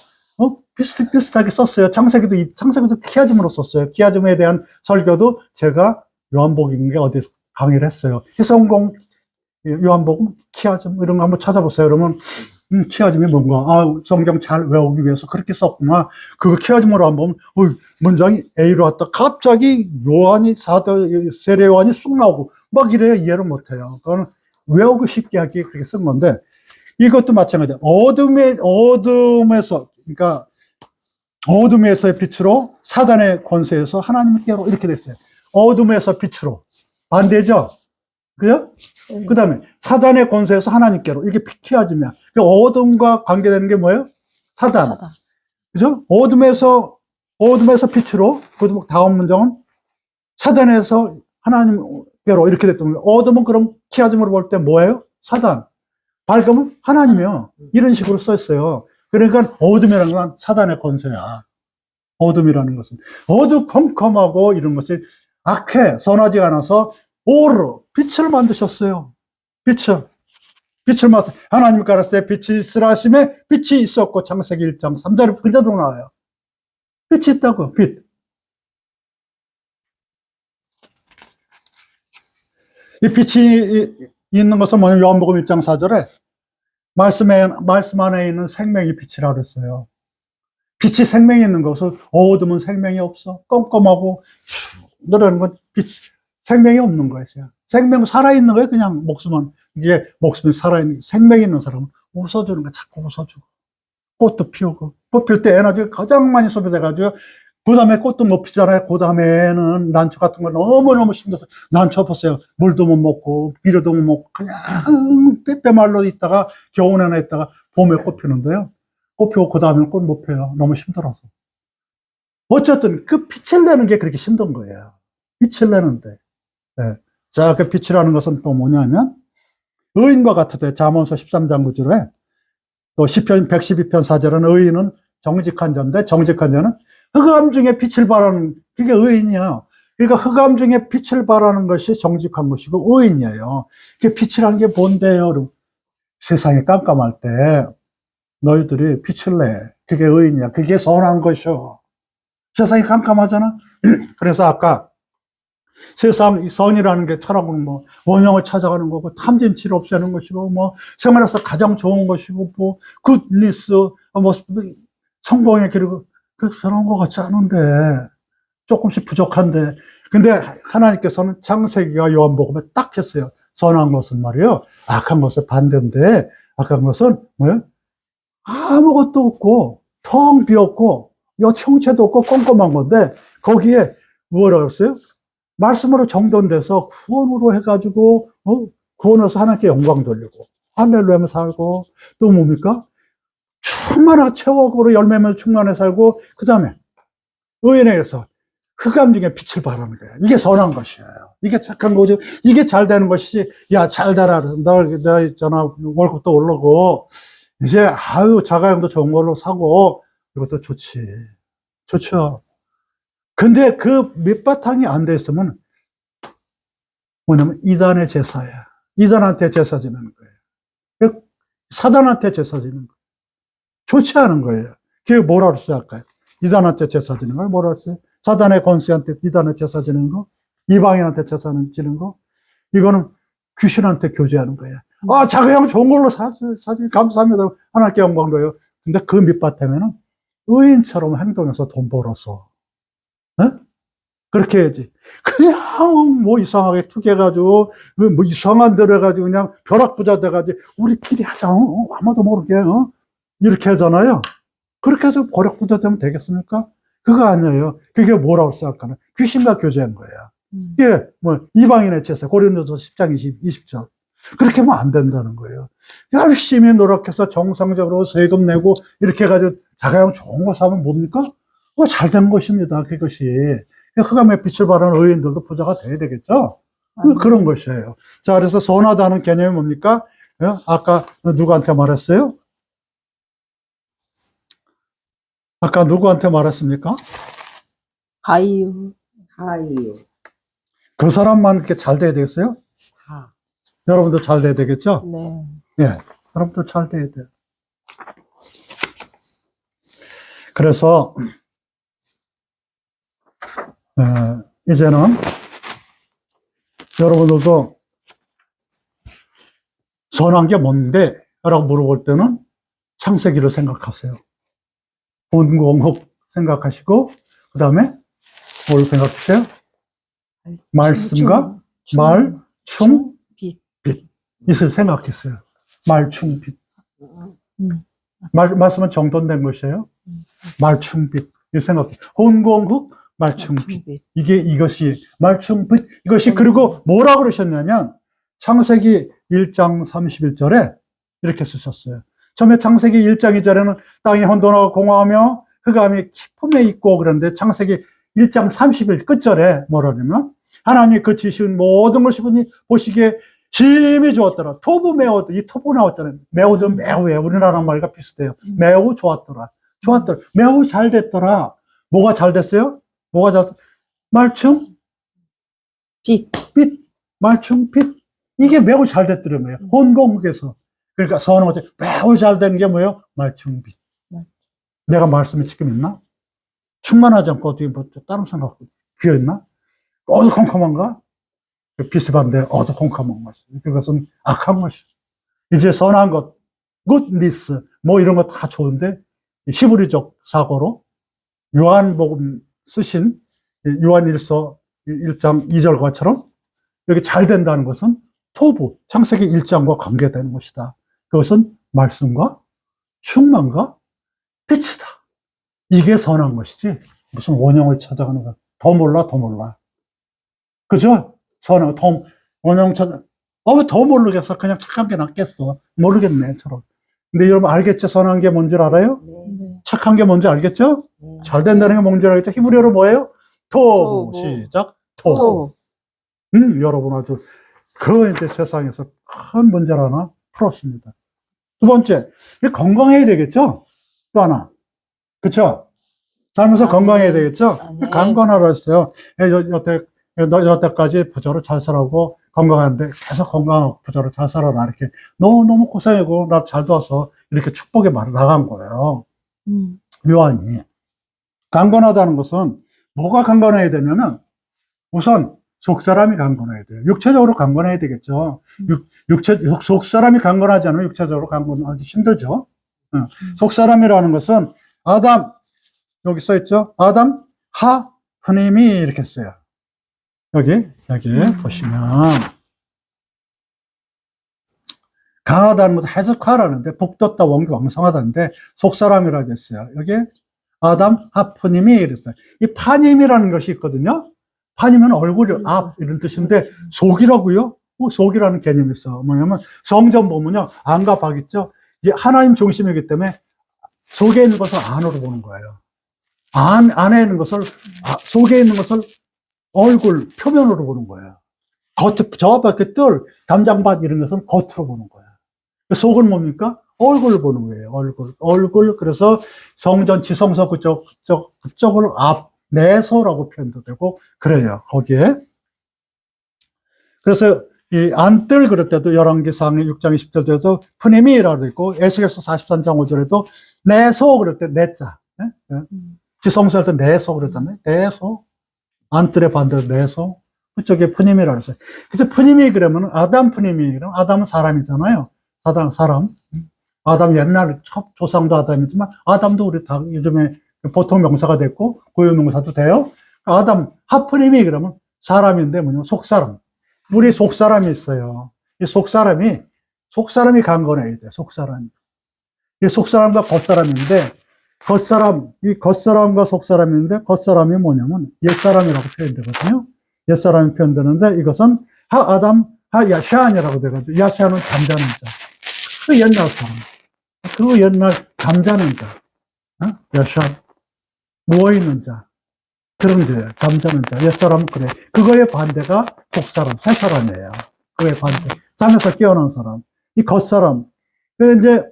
비슷하게 썼어요. 창세기도 키아즘으로 썼어요. 키아즘에 대한 설교도 제가 요한복음에 어디서 강의를 했어요. 희성공 요한복음 키아즘 이런 거 한번 찾아보세요. 그러면 키아즘이 뭔가 성경 잘 외우기 위해서 그렇게 썼구나. 그거 키아즘으로 한번 문장이 A로 왔다 갑자기 세례 요한이 쑥 나오고 막 이래야 이해를 못해요. 그거는 외우기 쉽게 하기 그렇게 쓴 건데 이것도 마찬가지예요. 그러니까 어둠에서의 빛으로 사단의 권세에서 하나님께로 이렇게 됐어요. 어둠에서 빛으로 반대죠. 그죠? 그 다음에 사단의 권세에서 하나님께로 이게 키아즘이야. 어둠과 관계되는 게 뭐예요? 사단. 그죠? 어둠에서 빛으로 그 다음 문장은 사단에서 하나님께로 이렇게 됐던 거예요. 어둠은 그럼 키아즘으로 볼 때 뭐예요? 사단. 밝음은 하나님이요. 이런 식으로 썼어요. 그러니까 어둠이라는 건 사단의 권세야. 어둠이라는 것은. 어두컴컴하고 이런 것이 악해, 선하지 않아서 오로 빛을 만드셨어요. 빛을 만드 하나님 가라사대 빛이 있으라 하심에 빛이 있었고 창세기 1장 3절에 그대로 나와요. 빛이 있다고, 빛. 이 빛이 있는 것은 뭐냐면 요한복음 1장 4절에 말씀 안에 있는 생명이 빛이라고 그랬어요. 빛이 생명이 있는 것은 어둠은 생명이 없어. 껌껌하고 너라는 건 생명이 없는 거예요. 생명 살아있는 거예요. 그냥 이게 목숨이 살아있는 생명이 있는 사람은 웃어주는 거야. 자꾸 웃어주고 꽃도 피우고 꽃 필 때 에너지가 가장 많이 소비돼가지고 그 다음에 꽃도 못 피잖아요. 그 다음에는 난초 같은 거 너무너무 힘들어서 난초 보세요. 물도 못 먹고 비료도 못 먹고 그냥 빼빼말로 있다가 겨울에나 있다가 봄에 꽃 피는데요. 꽃 피고 그 다음에는 꽃 못 펴요. 너무 힘들어서. 어쨌든 그 빛을 내는 게 그렇게 힘든 거예요. 빛을 내는데. 네. 자, 그 빛이라는 것은 또 뭐냐면, 의인과 같으되 잠언서 13장 9절에 또 시편 112편 4절은 의인은 정직한 자인데 정직한 자는 흑암 중에 빛을 발하는 그게 의인이야. 그러니까 흑암 중에 빛을 발하는 것이 정직한 것이고 의인이에요. 그 빛이라는 게 뭔데요? 세상이 깜깜할 때 너희들이 빛을 내. 그게 의인이야. 그게 선한 것이요. 세상이 깜깜하잖아. 그래서 아까 세상 이 선이라는 게 철학은 뭐 원형을 찾아가는 거고 탐진치를 없애는 것이고 뭐 생활에서 가장 좋은 것이고 뭐 굿니스 뭐 성공의 길이고 그런 것 같지 않은데 조금씩 부족한데 근데 하나님께서는 창세기와 요한복음에 딱 했어요. 선한 것은 말이에요. 악한 것은 반대인데 악한 것은 뭐예요? 아무것도 없고 텅 비었고 형체도 없고 꼼꼼한 건데 거기에 뭐라 그랬어요? 말씀으로 정돈돼서 구원으로 해가지고 구원해서 하나님께 영광 돌리고 할렐루야며 살고 또 뭡니까? 충만하게 체력으로 열매면 충만해 살고 그 다음에 의인에게서 흑암 중에 빛을 발하는 거예요. 이게 선한 것이에요. 이게 착한 거죠. 이게 잘 되는 것이지. 야, 잘 되라. 나 있잖아. 월급도 오르고 이제 아유 자가용도 좋은 걸로 사고 이것도 좋지. 좋죠. 근데 그 밑바탕이 안 돼 있으면 뭐냐면 이단의 제사야. 이단한테 제사 지내는 거예요. 사단한테 제사 지내는 거예요. 좋지 않은 거예요. 그게 뭐라고 시작할까요? 이단한테 제사 지내는 거 뭐라고 했어요? 사단의 권세한테 이단의 제사 지내는 거, 이방인한테 제사 지내는 거, 이거는 귀신한테 교제하는 거예요. 아, 자가용 좋은 걸로 사지 감사합니다. 하나님께 영광 돌려요. 근데 그 밑바탕에는 의인처럼 행동해서 돈 벌어서 네? 그렇게 해야지. 그냥 뭐 이상하게 투개가지고 뭐 이상한 데로 해가지고 그냥 벼락부자 돼가지고 우리끼리 하자. 아무도 모르게 이렇게 하잖아요. 그렇게 해서 벼락부자 되면 되겠습니까? 그거 아니에요. 그게 뭐라고 생각하나? 귀신과 교제한 거야. 이게 뭐 이방인의 제사 고린도서 10장 20절 그렇게 하면 안 된다는 거예요. 열심히 노력해서 정상적으로 세금 내고 이렇게 해가지고 자가용 좋은 거 사면 뭡니까? 잘 된 것입니다. 그것이. 흑암의 빛을 발하는 의인들도 부자가 돼야 되겠죠? 그런 것이에요. 자, 그래서 선하다는 개념이 뭡니까? 아까 누구한테 말했어요? 아까 누구한테 말했습니까? 가이유. 그 사람만 이렇게 잘 돼야 되겠어요? 여러분도 잘 돼야 되겠죠? 네. 예. 여러분도 잘 돼야 돼요. 그래서, 이제는 여러분들도 선한 게 뭔데? 라고 물어볼 때는 창세기를 생각하세요. 본공흑 생각하시고, 그 다음에 뭘 생각하세요? 말씀과 말충, 빛. 이것을 생각했어요. 말충, 빛. 말씀은 정돈된 것이에요. 말충, 빛. 이 생각해. 혼공흑, 말충, 빛. 이것이 말충, 빛. 이것이 그리고 뭐라 그러셨냐면, 창세기 1장 31절에 이렇게 쓰셨어요. 처음에 창세기 1장 2절에는 땅이 혼돈하고 공허하며 흑암이 깊음에 있고 그런데 창세기 1장 30일 끝절에 뭐라냐면 하나님이 그 지으신 모든 것이 보시기에 힘이 좋았더라. 토부 매우, 이 토부 나왔잖아요. 매우든 매우예요. 우리나라 말과 비슷해요. 매우 좋았더라. 매우 잘 됐더라. 뭐가 잘 됐어요? 뭐가 잘 됐어요? 말충? 빛. 말충, 빛. 이게 매우 잘 됐더라고요. 혼공에서. 그러니까 선한 것이 매우 잘 된 게 뭐예요? 말충, 빛. 내가 말씀이 지금 있나? 충만하지 않고 어떻게 뭐 다른 생각 비어있나? 어두컴컴한가? 빛이 반대 어두컴컴한 것이. 그것은 악한 것이. 이제 선한 것, 굿니스, 뭐 이런 거 다 좋은데 히브리적 사고로 요한복음 쓰신 요한일서 1장 2절과처럼 여기 잘 된다는 것은 토부, 창세기 1장과 관계되는 것이다. 그것은 말씀과 충만과 빛이다. 이게 선한 것이지 무슨 원형을 찾아가는 거야. 더 몰라. 그죠? 선한 원형 찾아. 더 모르겠어. 그냥 착한 게 낫겠어. 모르겠네. 저런. 근데 여러분 알겠죠? 선한 게 뭔지 알아요? 네. 네. 착한 게 뭔지 알겠죠? 네. 잘 된다는 게 뭔지 알겠죠? 히브리어로 뭐예요? 토부. 토부. 시작. 토부. 또. 여러분 아주 그 이제 세상에서 큰 문제를 하나 풀었습니다. 두 번째, 건강해야 되겠죠? 또 하나. 그쵸? 살면서 아, 건강해야 네. 되겠죠? 아, 네. 강건하라 했어요. 여태까지 부자로 잘 살아고 건강한데 계속 건강하고 부자로 잘 살아라. 이렇게 너무 고생하고 나 잘 도와서 이렇게 축복의 말을 나간 거예요. 요한이. 강건하다는 것은 뭐가 강건해야 되냐면 우선 속사람이 강건해야 돼요. 육체적으로 강건해야 되겠죠. 속사람이 강건하지 않으면 육체적으로 강건하기 힘들죠. 속사람이라는 것은 아담, 여기 써있죠? 아담, 하, 후님이 이렇게 써요. 여기 보시면. 강하다는 것은 해석하라는데, 북돋다 원기 왕성하다는데, 속사람이라고 했어요. 여기 아담, 하프님이 이랬어요. 이 파님이라는 것이 있거든요. 파님은 얼굴이 앞, 이런 뜻인데, 속이라고요? 속이라는 개념이 있어. 뭐냐면, 성전 보면요, 안과 박 있죠? 이게 하나님 중심이기 때문에, 속에 있는 것을 안으로 보는 거예요. 안에 있는 것을, 속에 있는 것을 얼굴, 표면으로 보는 거예요. 저 밖에 뜰, 담장밭 이런 것은 겉으로 보는 거예요. 속은 뭡니까? 얼굴을 보는 거예요. 얼굴. 그래서 성전 지성소 그쪽을 내소라고 표현도 되고, 그래요. 거기에. 그래서 이 안뜰 그럴 때도 열왕기상의 6장 20절에도 푸니미라고 있고, 에스겔서 43장 5절에도 내소 그럴 때 내자. 지성소 할 때 내소 그랬잖아요. 내소. 안뜰의 반대로 내소. 그쪽에 푸니미라고 했어요. 그래서 푸니미 그러면 아담 푸니미. 그러면 아담은 사람이잖아요. 사람. 아담 옛날 첫 조상도 아담이지만 아담도 우리 다 요즘에 보통 명사가 됐고 고유 명사도 돼요. 아담 하프님이 그러면 사람인데 뭐냐면 속사람. 우리 속사람이 있어요. 이 속사람이 강건해야 돼. 속사람이. 이 속사람과 겉사람인데 이 겉사람과 속사람인데 겉사람이 뭐냐면 옛사람이라고 표현되거든요. 옛사람이 표현되는데 이것은 아담 야샤안이라고 돼가지고 야샤안은 잠자는 자. 그 옛날 사람. 그 옛날 잠자는 자. 야샤안. 누워있는 자. 그런 게 잠자는 자. 옛사람은 그래. 그거의 반대가 속사람, 새사람이에요. 그거의 반대. 잠에서 깨어난 사람. 이 겉사람. 그 이제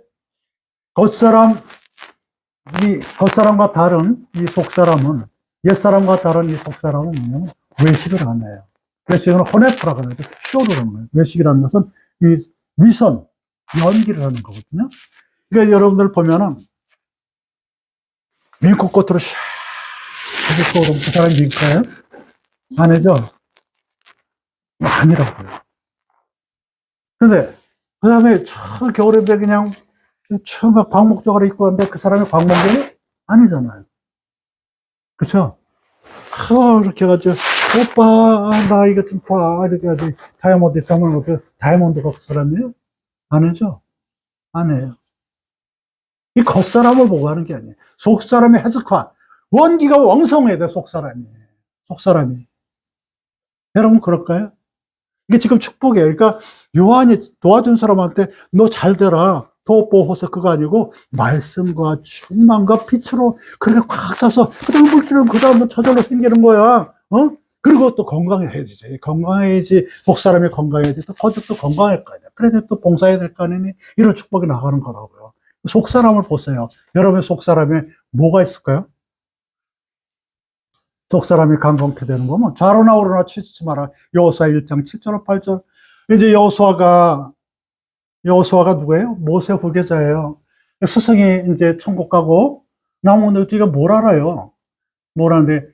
겉사람과 다른 이 속사람은 옛사람과 다른 이 속사람은 뭐냐면 외식을 안 해요. 외식은 호네프라고 하죠. 쇼를 하는 거예요. 외식이라는 것은 이 위선, 연기를 하는 거거든요. 그러니까 여러분들 보면은 민코 꽃으로 샥 이렇게 쏘면 그 사람이 민코예요? 아니죠? 아니라고요. 근데 그 다음에 저 겨울인데 그냥 처음 광목적으로 입고 왔는데 그 사람이 광목이 아니잖아요. 그쵸? 이렇게 해가지고 오빠 나 이거 좀 봐 이렇게 해가지고 다이아몬드 있다면 다이아몬드가 그 사람이에요? 아니죠? 아니에요. 이 겉사람을 보고 하는 게 아니에요. 속사람의 해석화. 원기가 왕성해야 돼, 속사람이. 여러분, 그럴까요? 이게 지금 축복이에요. 그러니까, 요한이 도와준 사람한테 너 잘 되라. 도보호서 그거 아니고, 말씀과 충만과 빛으로 그렇게 꽉 차서, 그 다음 물질은 그 다음에 저절로 생기는 거야. 그리고 또 건강해야지. 건강해야지. 속사람이 건강해야지. 또 거듭도 건강할 거 아니야. 그래서 또 봉사해야 될 거 아니니? 이런 축복이 나가는 거라고요. 속사람을 보세요. 여러분의 속사람에 뭐가 있을까요? 속사람이 강건케 되는 거면 좌로나 우로나 치지 마라. 여호수아 1장 7절 8절. 이제 여호수아가 누구예요? 모세 후계자예요. 스승이 이제 천국 가고 나오는데 우리가 뭘 알아요? 뭘 아는데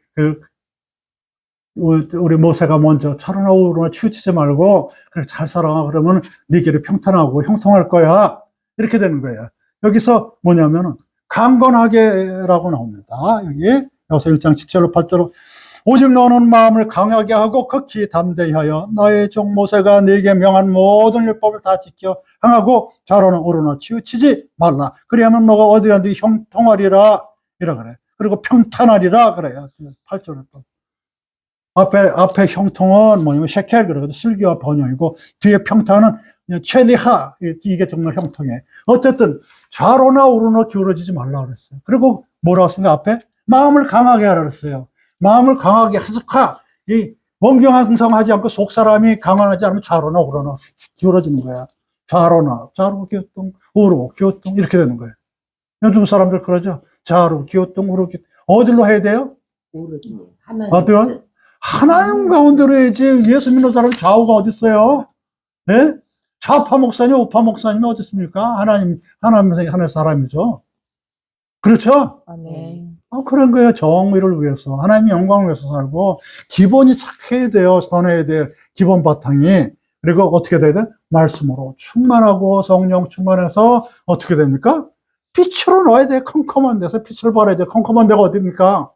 우리 모세가 먼저 좌로나 우로나 치우치지 말고 그래 잘 살아. 그러면 네 길이 평탄하고 형통할 거야. 이렇게 되는 거예요. 여기서 뭐냐면은 강건하게라고 나옵니다. 여기 여기서 1장 7절로 8절로 오직 너는 마음을 강하게 하고 극히 담대히 하여 나의 종 모세가 네게 명한 모든 율법을 다 지켜 행하고 좌로나 우로나 치우치지 말라. 그래야만 너가 어디가든지 형통하리라 이라 그래. 그리고 평탄하리라 그래요. 8절에 또 앞에 형통은 뭐냐면 셰켈, 그러거든. 슬기와 번영이고, 뒤에 평타는 체리하, 이게 정말 형통해. 어쨌든, 좌로나 우로나 기울어지지 말라 그랬어요. 그리고 뭐라고 했습니까? 앞에? 마음을 강하게 하라 그랬어요. 마음을 강하게 하석하. 이 원경항상하지 않고 속 사람이 강하지 않으면 좌로나 우로나 기울어지는 거야. 좌로 기어뚱, 우로 기어뚱, 이렇게 되는 거예요. 요즘 사람들 그러죠. 좌로 기어뚱, 우로 기어뚱. 어디로 해야 돼요? 어디요? 하나님 가운데로 해야지. 예수 믿는 사람이 좌우가 어디 있어요? 예? 좌파 목사님, 우파 목사님이 어디 있습니까? 하나님의 사람이죠. 그렇죠? 아멘. 그런 거예요. 정의를 위해서. 하나님의 영광을 위해서 살고, 기본이 착해야 돼요. 선해야 돼요. 기본 바탕이. 그리고 어떻게 돼야 돼? 말씀으로 충만하고 성령 충만해서 어떻게 됩니까? 빛으로 넣어야 돼. 컴컴한 데서 빛을 발해야 돼. 컴컴한 데가 어디입니까?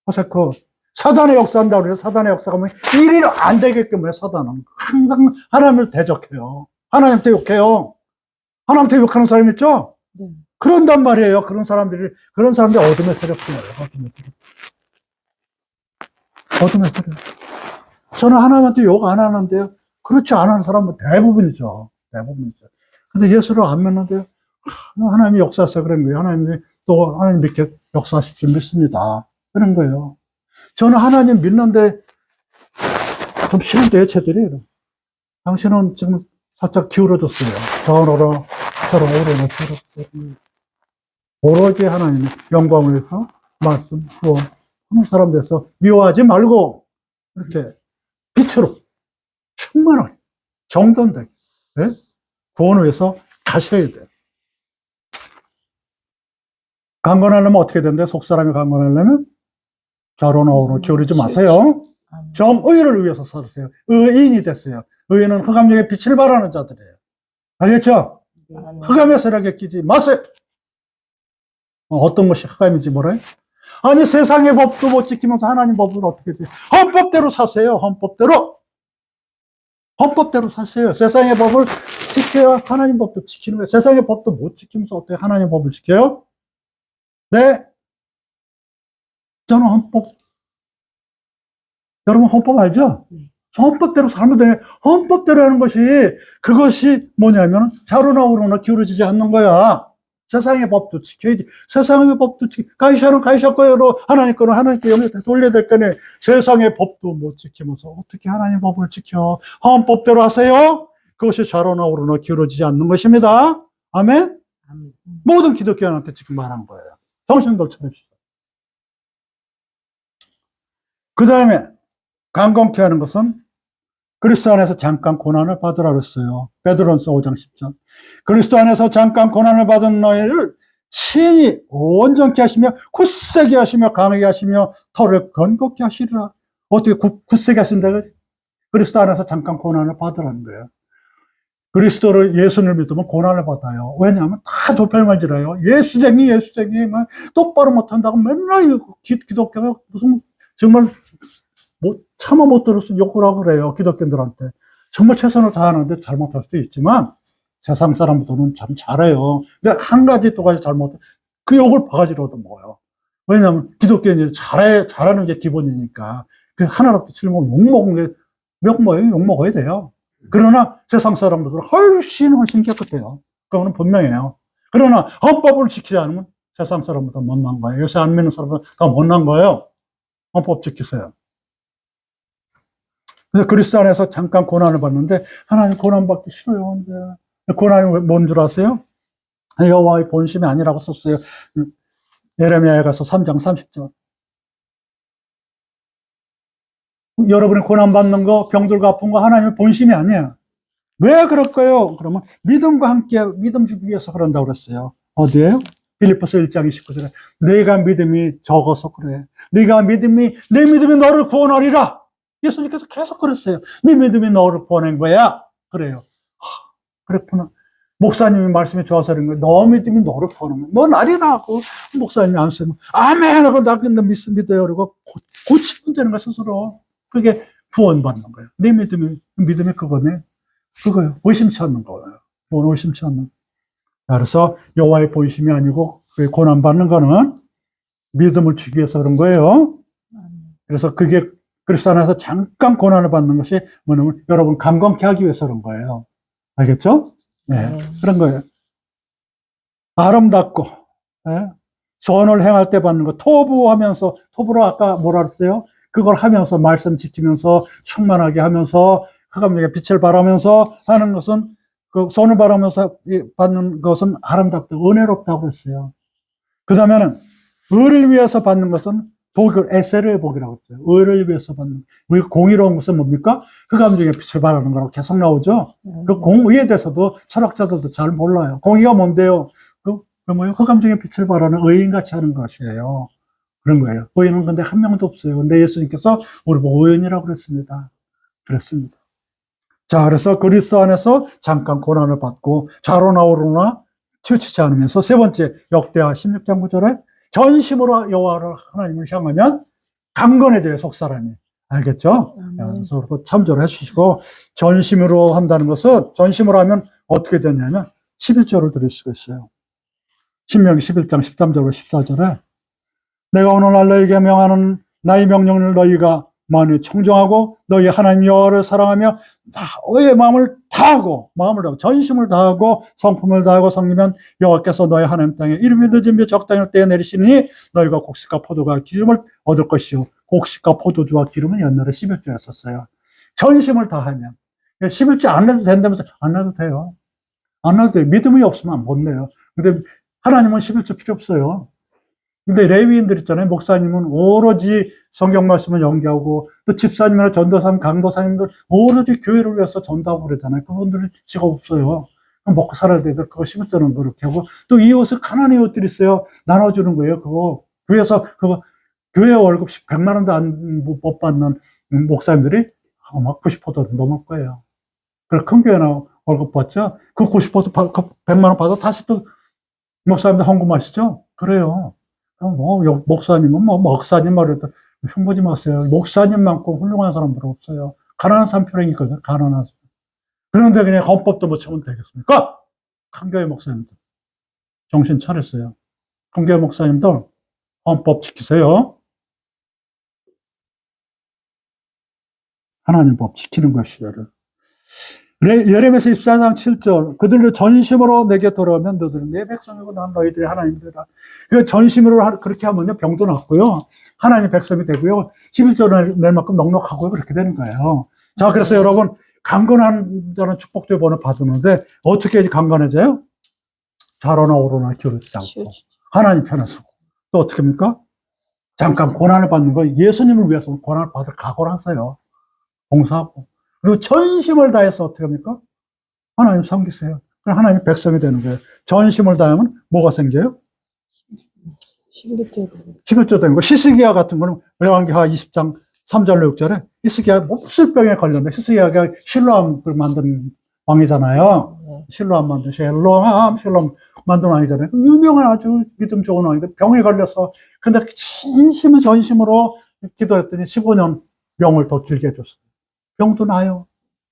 호세크. 사단의 역사한다고 그래요. 사단의 역사가 뭐 일이 안 되게끔 해, 사단은. 항상 하나님을 대적해요. 하나님한테 욕해요. 하나님한테 욕하는 사람 있죠? 네. 그런단 말이에요. 그런 사람들이 어둠의 세력이에요. 어둠의 세력. 저는 하나님한테 욕 안 하는데요. 그렇지 않은 사람은 대부분이죠. 근데 예수를 안 믿는데요. 하나님이 역사해서 그런 거예요. 하나님 믿게 역사하실 줄 믿습니다. 그런 거예요. 저는 하나님 믿는데 좀 싫은데요, 쟤들이. 당신은 지금 살짝 기울어졌어요. 저러러 기울어졌어요. 오로지 하나님의 영광을 위해서 말씀, 구원, 하는 사람 돼서 미워하지 말고, 이렇게 빛으로 충만하게, 정돈되게, 네? 구원을 위해서 가셔야 돼요. 강건하려면 어떻게 된대? 속사람이 강건하려면 좌로나 우로 기울이지 마세요. 정의를 위해서 살으세요. 의인이 됐어요. 의인은 흑암역에 빛을 발하는 자들이에요. 알겠죠? 흑암의 세력에 끼지 마세요. 어떤 것이 흑암인지 뭐래요? 아니, 세상의 법도 못 지키면서 하나님 법을 어떻게 해요? 헌법대로 사세요. 헌법대로 사세요. 세상의 법을 지켜야 하나님 법도 지키는 거예요. 세상의 법도 못 지키면서 어떻게 하나님 법을 지켜요? 네. 저는 여러분 헌법 알죠? 네. 헌법대로 살면 돼. 헌법대로 하는 그것이 뭐냐면 좌로나 우로나 기울어지지 않는 거야. 세상의 법도 지켜야지. 세상의 법도 가이샤는 가이샤 거로 하나님 거는 하나님께 영역에 돌려야 될 거네. 세상의 법도 못 지키면서 어떻게 하나님 법을 지켜? 헌법대로 하세요. 그것이 좌로나 우로나 기울어지지 않는 것입니다. 아멘? 아멘. 모든 기독교인한테 지금 말한 거예요. 정신들 차립시다. 그 다음에 강건케 하는 것은 그리스도 안에서 잠깐 고난을 받으라 그랬어요. 베드로전서 5장 10절. 그리스도 안에서 잠깐 고난을 받은 너희를 친히 온전케 하시며 굳세게 하시며 강하게 하시며 털을 건겁게 하시리라. 어떻게 굳세게 하신다? 그리스도 안에서 잠깐 고난을 받으라는 거예요. 예수를 믿으면 고난을 받아요. 왜냐하면 다 도펠만지라요. 예수쟁이 막 똑바로 못한다고 맨날 기독교가 무슨 정말 차마 못 들어서 욕을 하고 그래요. 기독교인들한테. 정말 최선을 다하는데 잘못할 수도 있지만 세상 사람들은 참 잘해요. 그러니까 한 가지 또 가지 잘못, 그 욕을 바가지로 얻어먹어요. 왜냐하면 기독교인이 잘하는 게 기본이니까. 그 하나라도 틀리면 욕 먹어야 돼요. 그러나 세상 사람들은 훨씬 깨끗해요. 그거는 분명해요. 그러나 헌법을 지키지 않으면 세상 사람보다 못난 거예요. 요새 안 믿는 사람보다 더 못난 거예요. 헌법 지키세요. 그래서 그리스도 안에서 잠깐 고난을 받는데 하나님 고난 받기 싫어요. 근데 고난이 뭔 줄 아세요? 여호와의 본심이 아니라고 썼어요. 예레미야에 가서 3장 30절. 여러분이 고난 받는 거, 병들고 아픈 거 하나님의 본심이 아니야. 왜 그럴까요? 그러면 믿음과 함께 믿음 주기 위해서 그런다고 그랬어요. 어디에요? 빌립보서 1장 29절에 내가 믿음이 적어서 그래. 내 믿음이 너를 구원하리라. 예수님께서 계속 그랬어요. 네 믿음이 너를 구원한 거야. 그래요. 그랬구나. 목사님이 말씀이 좋아서 그런 거예요. 너 믿음이 너를 구원하면 넌 아니라고. 목사님이 안 쓰면 아멘 하고 나 믿어요. 그리고 고치면 되는 거야 스스로. 그게 구원받는 거예요. 내 믿음이 그거네. 그거요. 의심치 않는 거예요. 그건 의심치 않는. 그래서 여호와의 본심이 아니고 고난 받는 거는 믿음을 주기 위해서 그런 거예요. 그래서 그게 그리스도 안에서 잠깐 고난을 받는 것이 뭐냐면 여러분 감건케 하기 위해서 그런 거예요. 알겠죠? 네, 그런 거예요. 아름답고, 예? 선을 행할 때 받는 거, 토부하면서, 토부로 아까 뭐라 그랬어요? 그걸 하면서, 말씀 지키면서, 충만하게 하면서, 흑암역에 빛을 발하면서 하는 것은, 그 선을 발하면서 받는 것은 아름답다고, 은혜롭다고 그랬어요. 그 다음에는, 의를 위해서 받는 것은 독일, 에세르의 복이라고 했어요. 의를 위해서 받는, 우리 공의로운 것은 뭡니까? 흑암역에 빛을 발하는 거라고 계속 나오죠? 그 공의에 대해서도 철학자들도 잘 몰라요. 공의가 뭔데요? 그 뭐예요? 흑암중에 빛을 발하는 의인같이 하는 것이에요. 그런 거예요. 의인은 근데 한 명도 없어요. 근데 예수님께서 우리 보고 의인이라고 그랬습니다. 그랬습니다. 자, 그래서 그리스도 안에서 잠깐 고난을 받고 좌로나 오로나 치우치지 않으면서 세 번째 역대하 16장 9절에 전심으로 여호와를 하나님을 향하면 강건해져요, 속사람이. 알겠죠? 그래서 참조를 해주시고 전심으로 한다는 것은 전심으로 하면 어떻게 되냐면 11절을 드릴 수가 있어요. 신명기 11장 13절과 14절에 내가 오늘날 너희에게 명하는 나의 명령을 너희가 만일 청종하고 너희 하나님 여호와를 사랑하며 너희의 마음을 다하고 전심을 다하고 성품을 다하고 섬기면 여호와께서 너희 하나님 땅에 이름이 늦은 비 적당할 때에 내리시니 너희가 곡식과 포도가 기름을 얻을 것이요 곡식과 포도주와 기름은 옛날에 11조에 썼어요. 전심을 다하면 11조 안 내도 된다면서 안 내도 돼요. 안 내도 돼요. 믿음이 없으면 못 내요. 근데 하나님은 11조 필요 없어요. 근데 레위인들 있잖아요. 목사님은 오로지 성경 말씀을 연기하고 또 집사님이나 전도사님, 강도사님들 오로지 교회를 위해서 전도하고 그러잖아요. 그분들은 직업 없어요. 먹고 살아야 되니까 그거 11조는 그렇게 하고 또 이 옷을 가난한 옷들 있어요. 나눠주는 거예요. 그거 교회에서 그거 교회 월급 100만 원도 못 받는 목사님들이 아마 90%도 넘을 거예요. 그래서 큰 교회나 월급 받죠. 그 90% 100만 원 받아 다시 또 목사님들 헌금하시죠? 그래요. 목사님은 목사님 말해도 흉보지 마세요. 목사님만큼 훌륭한 사람들 없어요. 가난한 사람 표현이거든요. 가난한 사람. 그런데 그냥 헌법도 못 채우면 되겠습니까? 큰교회 목사님들. 정신 차렸어요. 큰교회 목사님들 헌법 지키세요. 하나님 법 지키는 것이요. 예레미야서 24장 7절 그들을 전심으로 내게 돌아오면 너희들은 내 백성이고 난 너희들이 하나님이라. 그 전심으로 그렇게 하면요 병도 낫고요 하나님 백성이 되고요 11조를 낼 만큼 넉넉하고요 그렇게 되는 거예요. 자, 그래서 여러분 강건한 자는 축복도 번을 받았는데 어떻게 강건해져요? 좌로나 오로나 기울이지 않고 하나님 편에 서고 또 어떻게 합니까? 잠깐 고난을 받는 거 예수님을 위해서 고난을 받을 각오를 하세요. 봉사하고 그리고 전심을 다해서 어떻게 합니까? 하나님 섬기세요. 그럼 하나님 백성이 되는 거예요. 전심을 다하면 뭐가 생겨요? 11조 되는 거. 히스기야 같은 거는 열왕기하 20장 3절 6절에 히스기야 몹쓸병에 걸렸는데 히스기야가 실로암 만든 왕이잖아요. 실로암 만든 왕이잖아요. 유명한 아주 믿음 좋은 왕인데 병에 걸려서 근데 진심의 전심으로 기도했더니 15년 병을 더 길게 해줬어요. 병도 나요.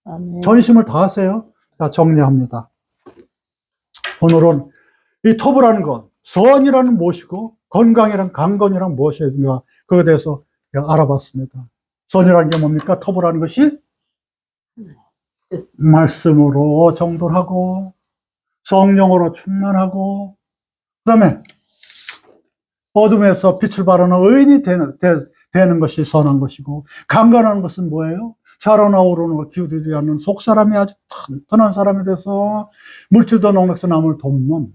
아멘. 전심을 다하세요. 자, 정리합니다. 오늘은 이 토부라는 것, 선이라는 무엇이고 건강이란 강건이란 무엇인가 그거에 대해서 알아봤습니다. 선이라는 게 뭡니까? 토부라는 것이 말씀으로 정돈하고 성령으로 충만하고 그 다음에 어둠에서 빛을 발하는 의인이 되는 것이 선한 것이고 강건한 것은 뭐예요? 좌로나 오로나 기울이지 않는 속사람이 아주 튼튼한 사람이 돼서 물질도 넉넉해서 남을 돕는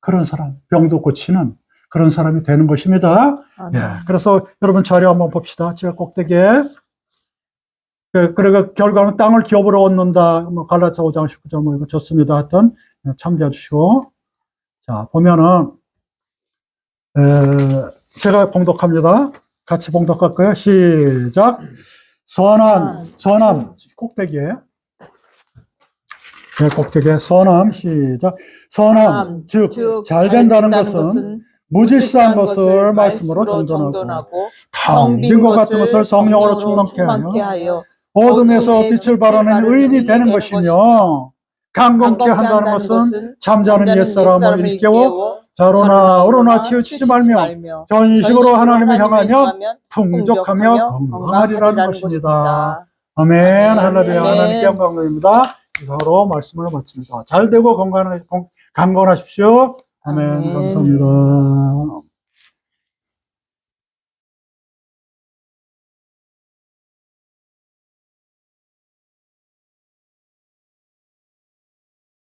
그런 사람, 병도 고치는 그런 사람이 되는 것입니다. 예, 그래서 여러분 자료 한번 봅시다. 제가 꼭대기에 그러니까 결과는 땅을 기업으로 얻는다. 뭐 갈라디아 5장 19절 뭐 이거 좋습니다. 하여튼 참조해 주시고 자 보면은 제가 봉독합니다. 같이 봉독할 거예요. 시작. 선함, 꼭대기에. 네, 꼭대기에 선함, 시작. 선함, 즉, 잘 된다는 것은 무질서한 것을 말씀으로 정돈하고, 텅 빈 것 같은 것을 성령으로 충만케 하여, 어둠에서 빛을 발하는 의인이 되는 것이며, 강건케 한다는 것은 잠자는 옛사람을 일깨워 자로나 오로나 치우치지 말며 전식으로 하나님을 향하며 풍족하며 건강하리라는 것입니다. 아멘. 할렐루야. 아멘. 하나님께 영광입니다. 이상으로 말씀을 마칩니다. 잘 되고 강건하십시오. 아멘. 아멘. 감사합니다.